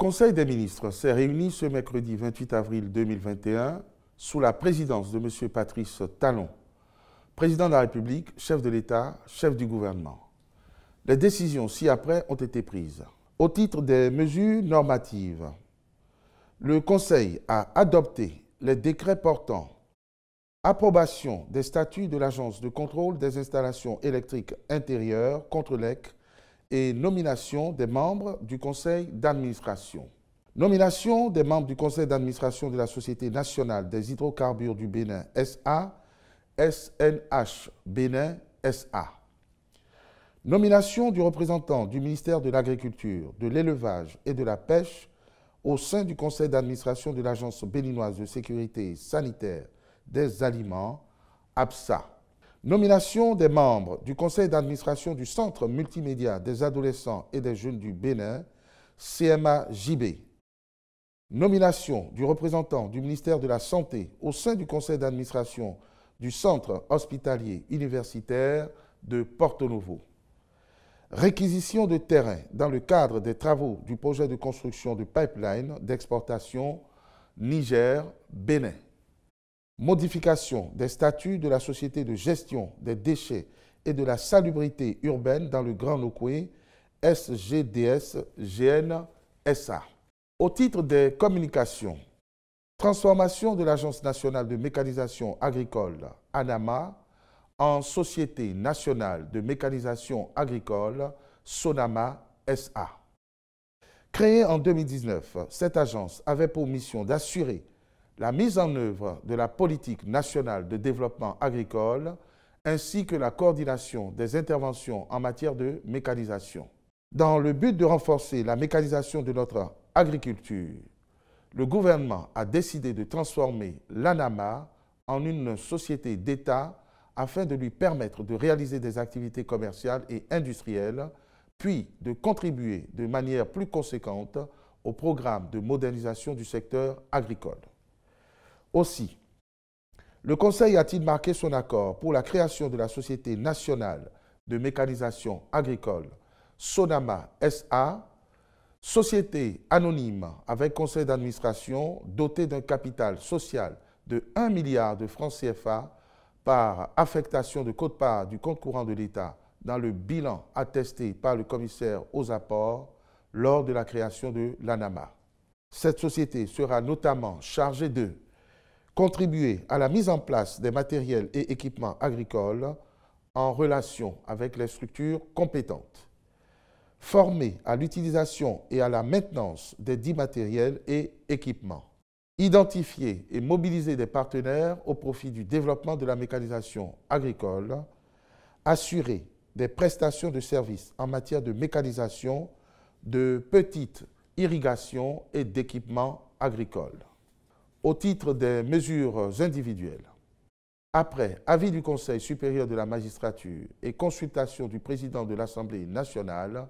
Conseil des ministres s'est réuni ce mercredi 28 avril 2021 sous la présidence de M. Patrice Talon, président de la République, chef de l'État, chef du gouvernement. Les décisions ci-après ont été prises. Au titre des mesures normatives, le Conseil a adopté les décrets portant approbation des statuts de l'Agence de contrôle des installations électriques intérieures, Contrelec, et nomination des membres du Conseil d'administration. Nomination des membres du Conseil d'administration de la Société nationale des hydrocarbures du Bénin SA, SNH Bénin SA. Nomination du représentant du ministère de l'Agriculture, de l'Élevage et de la Pêche au sein du Conseil d'administration de l'Agence béninoise de sécurité sanitaire des aliments, ABSA. Nomination des membres du Conseil d'administration du Centre multimédia des adolescents et des jeunes du Bénin, CMA-JB. Nomination du représentant du ministère de la Santé au sein du Conseil d'administration du Centre hospitalier universitaire de Porto Novo. Réquisition de terrain dans le cadre des travaux du projet de construction de pipeline d'exportation Niger-Bénin. Modification des statuts de la Société de gestion des déchets et de la salubrité urbaine dans le Grand Nokoué, SGDS-GN-SA. Au titre des communications, transformation de l'Agence nationale de mécanisation agricole, ANAMA, en Société nationale de mécanisation agricole, SONAMA SA. Créée en 2019, cette agence avait pour mission d'assurer la mise en œuvre de la politique nationale de développement agricole ainsi que la coordination des interventions en matière de mécanisation. Dans le but de renforcer la mécanisation de notre agriculture, le gouvernement a décidé de transformer l'ANAMA en une société d'État afin de lui permettre de réaliser des activités commerciales et industrielles, puis de contribuer de manière plus conséquente au programme de modernisation du secteur agricole. Aussi, le Conseil a-t-il marqué son accord pour la création de la Société nationale de mécanisation agricole, SONAMA SA, société anonyme avec conseil d'administration dotée d'un capital social de 1 milliard de francs CFA par affectation de quote-part du compte courant de l'État dans le bilan attesté par le commissaire aux apports lors de la création de l'ANAMA. Cette société sera notamment chargée de contribuer à la mise en place des matériels et équipements agricoles en relation avec les structures compétentes. Former à l'utilisation et à la maintenance des dits matériels et équipements. Identifier et mobiliser des partenaires au profit du développement de la mécanisation agricole. Assurer des prestations de services en matière de mécanisation, de petite irrigation et d'équipements agricoles. Au titre des mesures individuelles, après avis du Conseil supérieur de la magistrature et consultation du président de l'Assemblée nationale,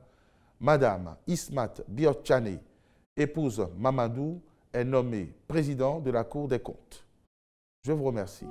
Madame Ismat Biotchane, épouse Mamadou, est nommée président de la Cour des comptes. Je vous remercie.